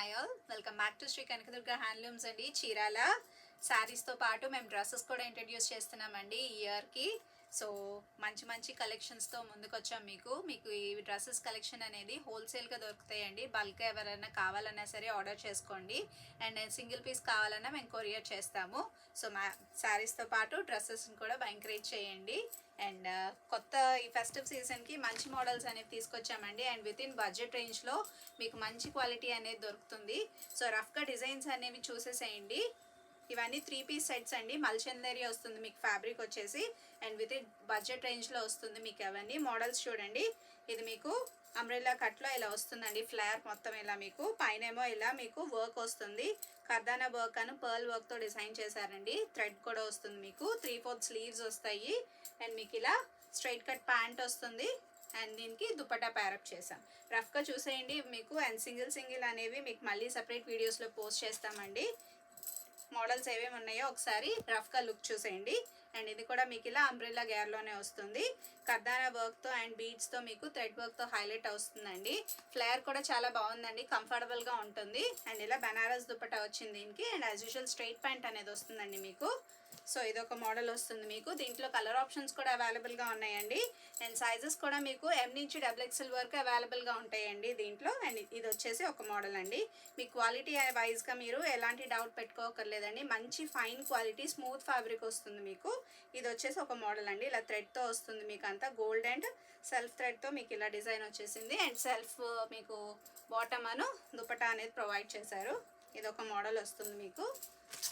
Hi all, welcome back to Shri Kanakadurga handlooms అండి. చీరాల శారీస్తో పాటు మేము డ్రెస్సెస్ కూడా ఇంట్రడ్యూస్ చేస్తున్నామండి ఈ ఇయర్కి. సో మంచి మంచి కలెక్షన్స్తో ముందుకు వచ్చాం. మీకు ఈ డ్రెస్సెస్ కలెక్షన్ అనేది హోల్సేల్గా దొరుకుతాయండి. బల్క్ ఎవరైనా కావాలన్నా సరే ఆర్డర్ చేసుకోండి. అండ్ సింగిల్ పీస్ కావాలన్నా మేము కొరియర్ చేస్తాము. సో శారీస్తో పాటు డ్రెస్సెస్ని కూడా ఎంకరేజ్ చేయండి. అండ్ కొత్త ఈ ఫెస్టివ్ సీజన్కి మంచి మోడల్స్ అనేవి తీసుకొచ్చామండి. అండ్ విత్ ఇన్ బడ్జెట్ రేంజ్లో మీకు మంచి క్వాలిటీ అనేది దొరుకుతుంది. సో రఫ్గా డిజైన్స్ అనేవి చూసేసేయండి. ఇవన్నీ 3 పీస్ సెట్స్ అండి. మల్చందరి వస్తుంది మీకు ఫ్యాబ్రిక్ వచ్చేసి. అండ్ విత్ ఇన్ బడ్జెట్ రేంజ్లో వస్తుంది మీకు. అవన్నీ మోడల్స్ చూడండి. ఇది మీకు అంబ్రెల్లా కట్లో ఇలా వస్తుందండి. ఫ్లేర్ మొత్తం ఇలా మీకు పైనేమో ఇలా మీకు వర్క్ వస్తుంది. కర్దానా వర్క్ అని పర్ల్ వర్క్తో డిజైన్ చేశారండి. థ్రెడ్ కూడా వస్తుంది మీకు. 3/4 స్లీవ్స్ వస్తాయి. అండ్ మీకు ఇలా స్ట్రైట్ కట్ ప్యాంట్ వస్తుంది. అండ్ దీనికి దుపట్టా ప్యారప్ చేసాం. రఫ్గా చూసేయండి మీకు. అండ్ సింగిల్ అనేవి మీకు మళ్ళీ సపరేట్ వీడియోస్లో పోస్ట్ చేస్తామండి. మోడల్స్ ఏమేమి ఉన్నాయో ఒకసారి రఫ్గా లుక్ చూసేయండి. అండ్ ఇది కూడా మీకు ఇలా అంబ్రెల్లా గేర్లోనే వస్తుంది. కర్దానా వర్క్తో అండ్ బీడ్స్తో మీకు థ్రెడ్ వర్క్తో హైలైట్ వస్తుందండి. ఫ్లేర్ కూడా చాలా బాగుందండి, కంఫర్టబుల్గా ఉంటుంది. అండ్ ఇలా బనారస్ దుపట్టా వచ్చింది దీనికి. And as usual straight pant అనేది వస్తుందండి మీకు. సో ఇదొక మోడల్ వస్తుంది మీకు. దీంట్లో కలర్ ఆప్షన్స్ కూడా అవైలబుల్గా ఉన్నాయండి. అండ్ సైజెస్ కూడా మీకు M నుంచి XXL వరకు అవైలబుల్గా ఉంటాయండి దీంట్లో. అండ్ ఇది వచ్చేసి ఒక మోడల్ అండి. మీ క్వాలిటీ వైజ్గా మీరు ఎలాంటి డౌట్ పెట్టుకోకర్లేదండి. మంచి ఫైన్ క్వాలిటీ స్మూత్ ఫ్యాబ్రిక్ వస్తుంది మీకు. ఇది వచ్చేసి ఒక మోడల్ అండి. ఇలా థ్రెడ్తో వస్తుంది మీకు అంతా గోల్డ్ అండ్ సెల్ఫ్ థ్రెడ్తో మీకు ఇలా డిజైన్ వచ్చేసింది. అండ్ సెల్ఫ్ మీకు బాటమ్ అను దుపట్టా అనేది ప్రొవైడ్ చేశారు. ఇది ఒక మోడల్ వస్తుంది మీకు.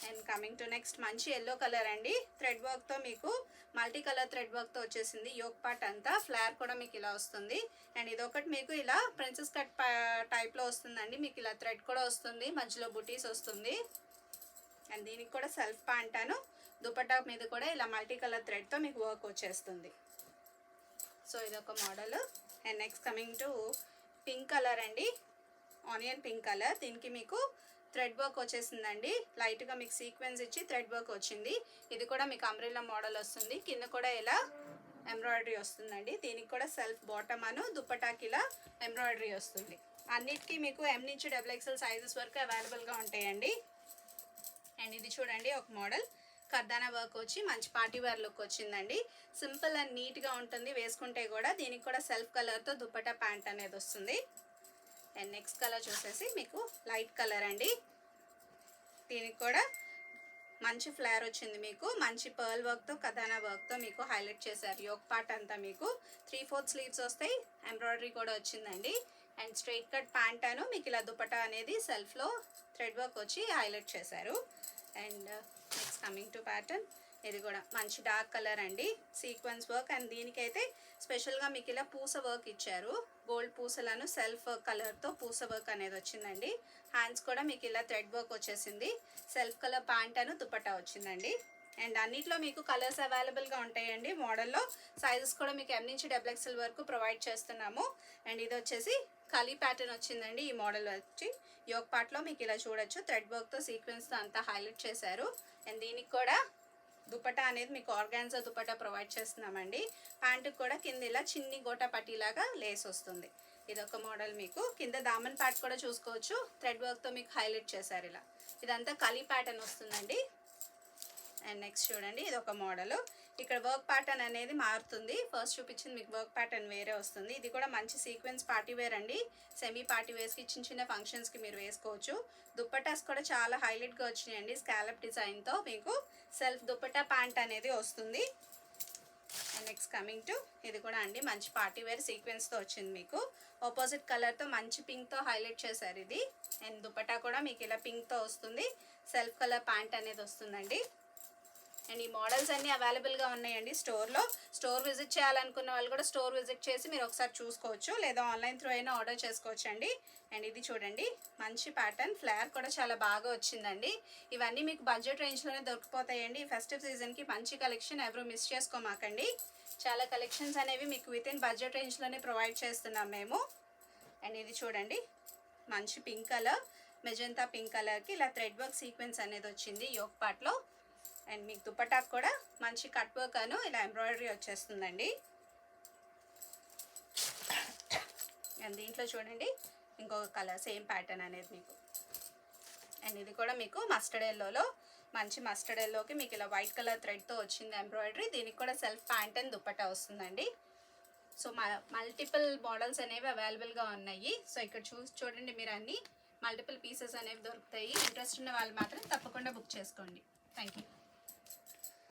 అండ్ కమింగ్ టు నెక్స్ట్ మంచి ఎల్లో కలర్ అండి. థ్రెడ్ వర్క్తో మీకు మల్టీ కలర్ థ్రెడ్ వర్క్తో వచ్చేసింది. యోక్ పార్ట్ అంతా ఫ్లేర్ కూడా మీకు ఇలా వస్తుంది. అండ్ ఇదొకటి మీకు ఇలా ప్రిన్సెస్ కట్ టైప్లో వస్తుందండి. మీకు ఇలా థ్రెడ్ కూడా వస్తుంది, మధ్యలో బుటీస్ వస్తుంది. అండ్ దీనికి కూడా సెల్ఫ్ ప్యాంట్ అను దుపట్టా మీద కూడా ఇలా మల్టీ కలర్ థ్రెడ్తో మీకు వర్క్ వచ్చేస్తుంది. సో ఇదొక model. And next coming to pink colour అండి. Onion pink colour. దీనికి మీకు థ్రెడ్ వర్క్ వచ్చేసిందండి. లైట్గా మీకు సీక్వెన్స్ ఇచ్చి థ్రెడ్ వర్క్ వచ్చింది. ఇది కూడా మీకు అంబ్రెల్లా మోడల్ వస్తుంది. కింద కూడా ఇలా ఎంబ్రాయిడరీ వస్తుందండి. దీనికి కూడా సెల్ఫ్ బాటమ్ అను దుపట్టాకి ఇలా ఎంబ్రాయిడరీ వస్తుంది. అన్నిటికీ మీకు M నుంచి XXL సైజెస్ వరకు అవైలబుల్గా ఉంటాయండి. అండ్ ఇది చూడండి ఒక మోడల్. కర్దానా వర్క్ వచ్చి మంచి పార్టీ వేర్ లుక్ వచ్చిందండి. సింపుల్ అండ్ నీట్గా ఉంటుంది వేసుకుంటే కూడా. దీనికి కూడా సెల్ఫ్ కలర్తో దుపట్టా ప్యాంట్ అనేది వస్తుంది. అండ్ నెక్స్ట్ కలర్ చూసేసి మీకు లైట్ కలర్ అండి. దీనికి కూడా మంచి ఫ్లేర్ వచ్చింది మీకు. మంచి పర్ల్ వర్క్తో కర్దానా వర్క్తో మీకు హైలైట్ చేశారు. యోక్ పార్ట్ అంతా మీకు 3/4 స్లీవ్స్ వస్తాయి. ఎంబ్రాయిడరీ కూడా వచ్చిందండి. అండ్ స్ట్రైట్ కట్ ప్యాంట్ అను మీకు ఇలా దుపట్టా అనేది సెల్ఫ్లో థ్రెడ్ వర్క్ వచ్చి హైలైట్ చేశారు. And next coming to pattern. ఇది కూడా మంచి డార్క్ కలర్ అండి. Sequence work. అండ్ దీనికైతే స్పెషల్గా మీకు ఇలా పూస వర్క్ ఇచ్చారు. గోల్డ్ పూసలను సెల్ఫ్ కలర్తో పూస వర్క్ అనేది వచ్చిందండి. హ్యాండ్స్ కూడా మీకు ఇలా థ్రెడ్ వర్క్ వచ్చేసింది. సెల్ఫ్ కలర్ ప్యాంట్ అను దుపట్టా వచ్చిందండి. అండ్ అన్నిట్లో మీకు కలర్స్ అవైలబుల్గా ఉంటాయండి. మోడల్లో సైజెస్ కూడా మీకు M నుంచి XXL వరకు ప్రొవైడ్ చేస్తున్నాము. అండ్ ఇది వచ్చేసి కలీ ప్యాటర్న్ వచ్చిందండి. ఈ మోడల్ వచ్చి యోక్ పార్ట్లో మీకు ఇలా చూడొచ్చు. థ్రెడ్ వర్క్తో సీక్వెన్స్తో అంతా హైలైట్ చేశారు. అండ్ దీనికి కూడా దుపట్టా అనేది మీకు ఆర్గాన్జా దుపట్టా ప్రొవైడ్ చేస్తున్నామండి. ప్యాంటుకి కూడా కింద ఇలా చిన్ని గోటా పట్టీలాగా లేస్ వస్తుంది. ఇదొక మోడల్ మీకు. కింద దామన్ ప్యాట్ కూడా చూసుకోవచ్చు. థ్రెడ్ వర్క్తో మీకు హైలైట్ చేశారు ఇలా. ఇదంతా కలీ ప్యాటర్న్ వస్తుందండి. అండ్ నెక్స్ట్ చూడండి ఇది ఒక మోడల్. ఇక్కడ వర్క్ ప్యాటర్న్ అనేది మారుతుంది. ఫస్ట్ చూపించింది మీకు వర్క్ ప్యాటర్న్ వేరే వస్తుంది. ఇది కూడా మంచి సీక్వెన్స్ పార్టీ వేర్ అండి. సెమీ పార్టీ వేర్స్కి చిన్న ఫంక్షన్స్కి మీరు వేసుకోవచ్చు. దుపట్టాస్ కూడా చాలా హైలైట్గా వచ్చినాయండి. స్కాలప్ డిజైన్తో మీకు సెల్ఫ్ దుపట్టా ప్యాంట్ అనేది వస్తుంది. అండ్ నెక్స్ట్ కమింగ్ టు ఇది కూడా అండి మంచి పార్టీ వేర్ సీక్వెన్స్తో వచ్చింది మీకు. ఆపోజిట్ కలర్తో మంచి పింక్తో హైలైట్ చేశారు ఇది. అండ్ దుపట్టా కూడా మీకు ఇలా పింక్తో వస్తుంది. సెల్ఫ్ కలర్ ప్యాంట్ అనేది వస్తుందండి. అండ్ ఈ మోడల్స్ అన్నీ అవైలబుల్గా ఉన్నాయండి స్టోర్లో. స్టోర్ విజిట్ చేయాలనుకున్న వాళ్ళు కూడా స్టోర్ విజిట్ చేసి మీరు ఒకసారి చూసుకోవచ్చు. లేదా ఆన్లైన్ త్రూ అయినా ఆర్డర్ చేసుకోవచ్చు అండి. అండ్ ఇది చూడండి మంచి ప్యాటర్న్. ఫ్లేర్ కూడా చాలా బాగా వచ్చిందండి. ఇవన్నీ మీకు బడ్జెట్ రేంజ్లోనే దొరికిపోతాయండి. ఫెస్టివ్ సీజన్కి మంచి కలెక్షన్ ఎవరు మిస్ చేసుకోమాకండి. చాలా కలెక్షన్స్ అనేవి మీకు విత్ ఇన్ బడ్జెట్ రేంజ్లోనే ప్రొవైడ్ చేస్తున్నాం మేము. అండ్ ఇది చూడండి మంచి పింక్ కలర్, మెజంతా పింక్ కలర్కి ఇలా థ్రెడ్ వర్క్ సీక్వెన్స్ అనేది వచ్చింది యోక్ పార్ట్లో. అండ్ మీకు దుపట్టాకు కూడా మంచి కట్ వర్క్ అను ఇలా ఎంబ్రాయిడరీ వచ్చేస్తుందండి. అండ్ దీంట్లో చూడండి ఇంకొక కలర్ సేమ్ ప్యాటర్న్ అనేది మీకు అండ్ ఇది కూడా మీకు మస్టర్డ్ ఎల్లోలో, మంచి మస్టర్డ్ ఎల్లోకి మీకు ఇలా వైట్ కలర్ థ్రెడ్తో వచ్చింది ఎంబ్రాయిడరీ. దీనికి కూడా సెల్ఫ్ ప్యాంట్ అండ్ దుపట్టా వస్తుందండి. సో మల్టిపుల్ మోడల్స్ అనేవి అవైలబుల్గా ఉన్నాయి. సో ఇక్కడ చూడండి, మీరు అన్ని మల్టిపుల్ పీసెస్ అనేవి దొరుకుతాయి. ఇంట్రెస్ట్ ఉన్న వాళ్ళు మాత్రం తప్పకుండా బుక్ చేసుకోండి. Thank you.